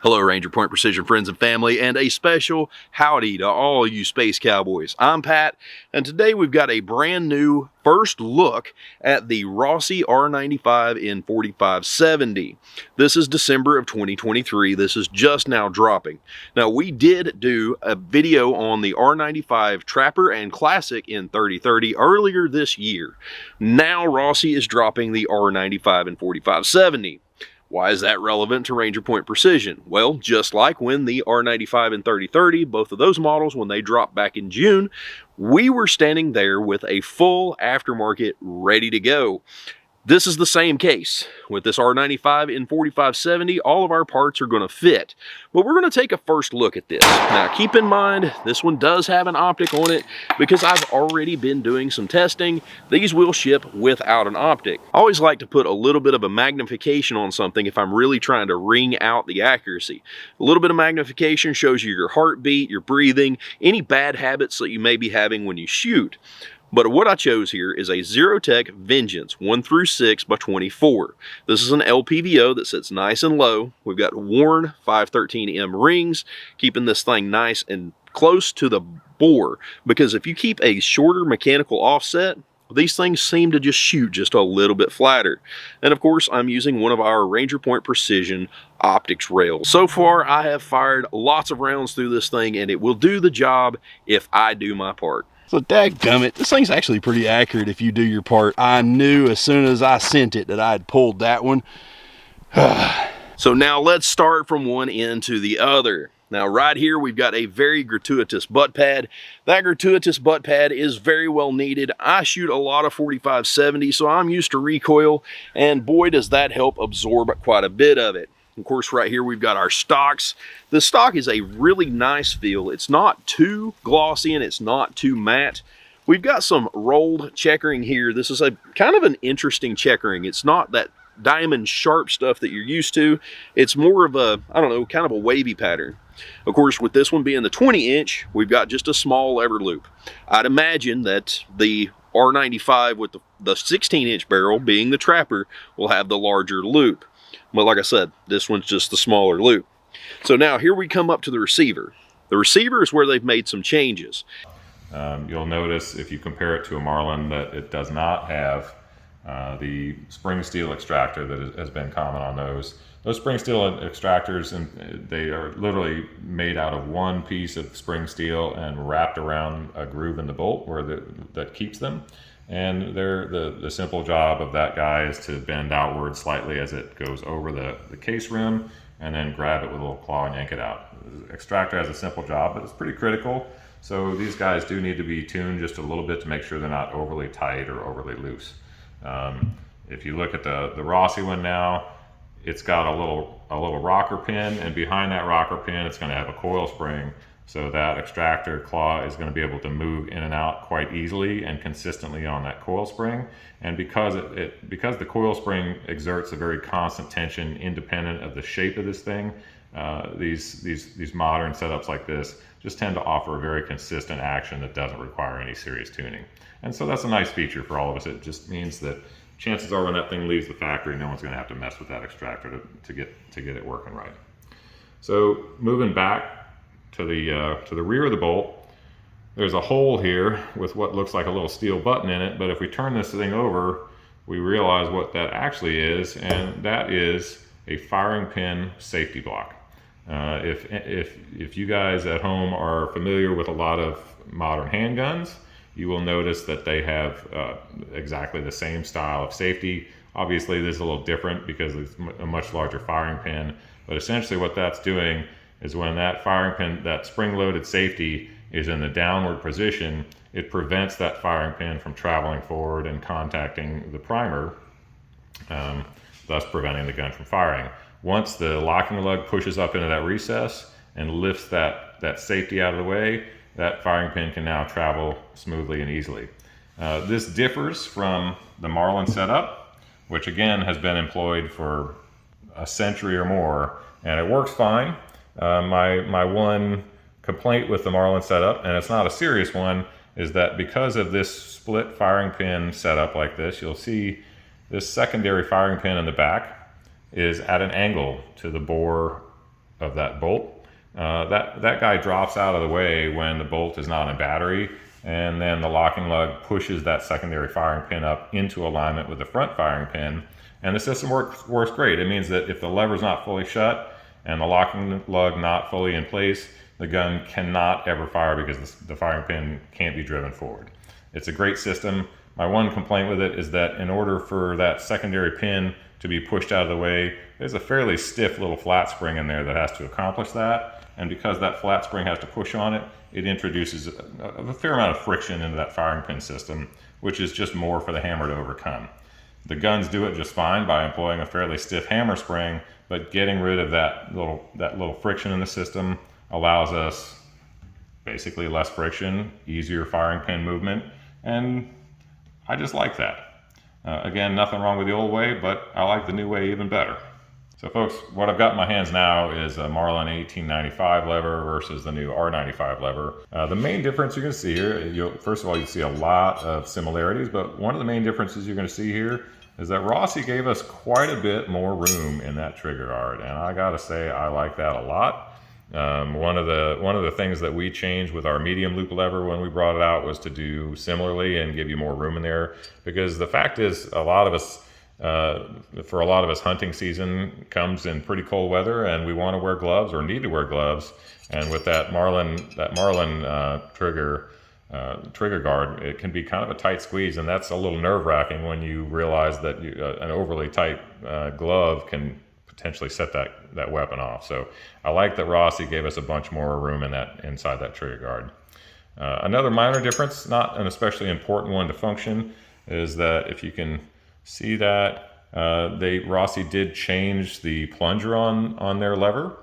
Hello, Ranger Point Precision friends and family, and a special howdy to all you space cowboys. I'm Pat, and today we've got a brand new first look at the Rossi R95 in 4570. This is December of 2023. This is just now dropping. Now, we did do a video on the R95 Trapper and Classic in 3030 earlier this year. Now, Rossi is dropping the R95 in 4570. Why is that relevant to Ranger Point Precision? Well, just like when the R95 and 3030, both of those models, when they dropped back in June, we were standing there with a full aftermarket ready to go. This is the same case. With this R95 in 4570, all of our parts are going to fit. But we're going to take a first look at this. Now, keep in mind, this one does have an optic on it because I've already been doing some testing. These will ship without an optic. I always like to put a little bit of a magnification on something if I'm really trying to wring out the accuracy. A little bit of magnification shows you your heartbeat, your breathing, any bad habits that you may be having when you shoot. But what I chose here is a Zerotech Vengeance 1 through 6 by 24. This is an LPVO that sits nice and low. We've got worn 513M rings, keeping this thing nice and close to the bore. Because if you keep a shorter mechanical offset, these things seem to just shoot just a little bit flatter. And of course, I'm using one of our Ranger Point Precision optics rails. So far, I have fired lots of rounds through this thing, and it will do the job if I do my part. So dadgummit, this thing's actually pretty accurate if you do your part. I knew as soon as I sent it that I'd pulled that one. So now let's start from one end to the other. Now right here we've got a very gratuitous butt pad. That gratuitous butt pad is very well needed. I shoot a lot of 4570, so I'm used to recoil, and boy does that help absorb quite a bit of it. Of course, right here we've got our stocks. The stock is a really nice feel. It's not too glossy and it's not too matte. We've got some rolled checkering here. This is a kind of an interesting checkering. It's not that diamond sharp stuff that you're used to. It's more of a, I don't know, kind of a wavy pattern. Of course, with this one being the 20-inch, we've got just a small lever loop. I'd imagine that the R95 with the 16-inch barrel, being the Trapper, will have the larger loop. But like I said, this one's just the smaller loop. So now here we come up to the receiver. The receiver is where they've made some changes. You'll notice if you compare it to a Marlin that it does not have the spring steel extractor that has been common on those. Those spring steel extractors, and they are literally made out of one piece of spring steel and wrapped around a groove in the bolt where that keeps them. And the simple job of that guy is to bend outward slightly as it goes over the case rim, and then grab it with a little claw and yank it out. The extractor has a simple job, but it's pretty critical. So these guys do need to be tuned just a little bit to make sure they're not overly tight or overly loose. If you look at the Rossi one now, it's got a little rocker pin, and behind that rocker pin it's going to have a coil spring. So that extractor claw is going to be able to move in and out quite easily and consistently on that coil spring. And because the coil spring exerts a very constant tension independent of the shape of this thing, these modern setups like this just tend to offer a very consistent action that doesn't require any serious tuning. And so that's a nice feature for all of us. It just means that chances are when that thing leaves the factory, no one's going to have to mess with that extractor to get it working right. So moving back to the rear of the bolt, there's a hole here with what looks like a little steel button in it, but if we turn this thing over, we realize what that actually is, and that is a firing pin safety block. If you guys at home are familiar with a lot of modern handguns, you will notice that they have exactly the same style of safety. Obviously this is a little different because it's a much larger firing pin, but essentially what that's doing is when that firing pin, that spring-loaded safety, is in the downward position, it prevents that firing pin from traveling forward and contacting the primer, thus preventing the gun from firing. Once the locking lug pushes up into that recess and lifts that safety out of the way, that firing pin can now travel smoothly and easily. This differs from the Marlin setup, which again has been employed for a century or more, and it works fine. My one complaint with the Marlin setup, and it's not a serious one, is that because of this split firing pin setup like this, you'll see this secondary firing pin in the back is at an angle to the bore that bolt. That guy drops out of the way when the bolt is not in battery, and then the locking lug pushes that secondary firing pin up into alignment with the front firing pin, and the system works great. It means that if the lever is not fully shut and the locking lug not fully in place, the gun cannot ever fire because the firing pin can't be driven forward. It's a great system. My one complaint with it is that in order for that secondary pin to be pushed out of the way, there's a fairly stiff little flat spring in there that has to accomplish that. And because that flat spring has to push on it, it introduces a fair amount of friction into that firing pin system, which is just more for the hammer to overcome. The guns do it just fine by employing a fairly stiff hammer spring, but getting rid of that little friction in the system allows us basically less friction, easier firing pin movement, and I just like that. Again, nothing wrong with the old way, but I like the new way even better. So folks, what I've got in my hands now is a Marlin 1895 lever versus the new R95 lever. The main difference you're going to see here, first of all, you see a lot of similarities, but one of the main differences you're going to see here is that Rossi gave us quite a bit more room in that trigger guard, and I got to say I like that a lot. One of the things that we changed with our medium loop lever when we brought it out was to do similarly and give you more room in there, because the fact is for a lot of us hunting season comes in pretty cold weather and we want to wear gloves or need to wear gloves, and with that Marlin trigger guard, it can be kind of a tight squeeze, and that's a little nerve-wracking when you realize that an overly tight glove can potentially set that weapon off. So I like that Rossi gave us a bunch more room inside that trigger guard. Another minor difference, not an especially important one to function, is that if you can see that Rossi did change the plunger on their lever.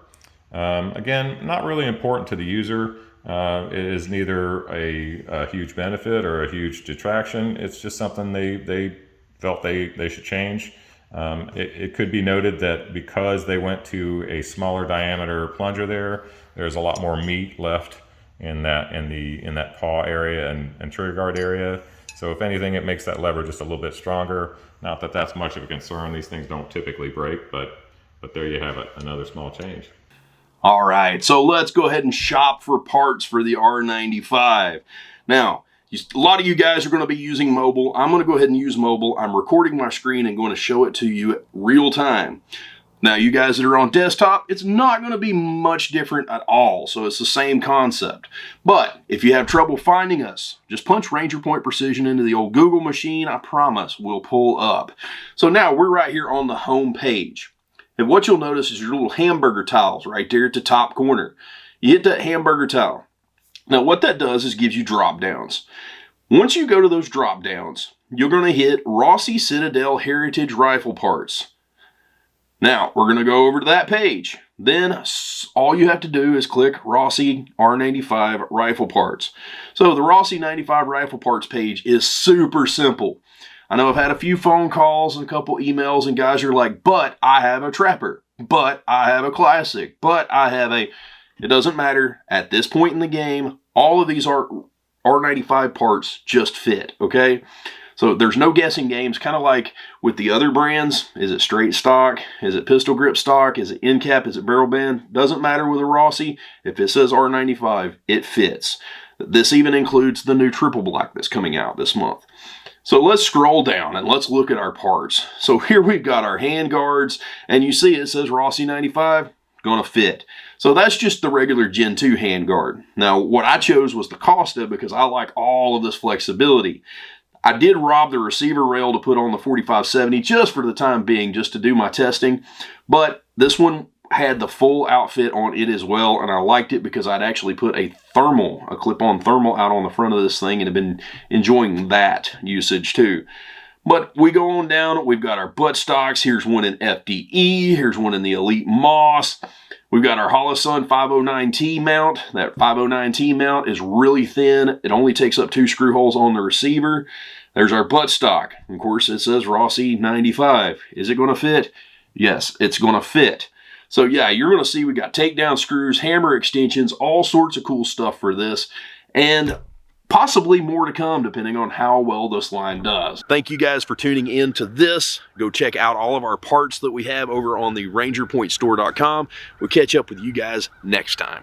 Again, not really important to the user. It is neither a huge benefit or a huge detraction. It's just something they felt they should change. It could be noted that because they went to a smaller diameter plunger there's a lot more meat left in that paw area and trigger guard area. So if anything, it makes that lever just a little bit stronger. Not that that's much of a concern. These things don't typically break, but there you have it, another small change. All right, so let's go ahead and shop for parts for the R95. Now, a lot of you guys are going to be using mobile. I'm going to go ahead and use mobile. I'm recording my screen and going to show it to you real time. Now, you guys that are on desktop, it's not going to be much different at all, so it's the same concept. But if you have trouble finding us, just punch Ranger Point Precision into the old Google machine. I promise we'll pull up. So now we're right here on the home page. And what you'll notice is your little hamburger tiles right there at the top corner. You hit that hamburger tile. Now what that does is gives you drop downs. Once you go to those drop downs, you're going to hit Rossi Citadel Heritage Rifle Parts. Now we're going to go over to that page. Then all you have to do is click Rossi R95 Rifle Parts. So the Rossi 95 Rifle Parts page is super simple. I know I've had a few phone calls and a couple emails, and guys are like, but I have a Trapper, but I have a Classic, but I have a... It doesn't matter. At this point in the game, all of these R95 parts just fit, okay? So there's no guessing games, kind of like with the other brands. Is it straight stock? Is it pistol grip stock? Is it end cap? Is it barrel bend? Doesn't matter with a Rossi. If it says R95, it fits. This even includes the new triple black that's coming out this month. So let's scroll down and let's look at our parts. So here we've got our hand guards, and you see it says Rossi 95, gonna fit. So that's just the regular Gen 2 hand guard. Now what I chose was the Costa because I like all of this flexibility. I did rob the receiver rail to put on the 4570 just for the time being, just to do my testing, but this one had the full outfit on it as well, and I liked it because I'd actually put a clip-on thermal out on the front of this thing and have been enjoying that usage too. But we go on down, we've got our butt stocks. Here's one in FDE, here's one in the Elite Moss. We've got our Holosun 509T mount. That 509T mount is really thin. It only takes up 2 screw holes on the receiver. There's our butt stock. Of course, it says Rossi 95. Is it going to fit? Yes, it's going to fit. So yeah, you're going to see we got takedown screws, hammer extensions, all sorts of cool stuff for this. And Possibly more to come depending on how well this line does. Thank you guys for tuning in to this. Go check out all of our parts that we have over on the rangerpointstore.com. We'll catch up with you guys next time.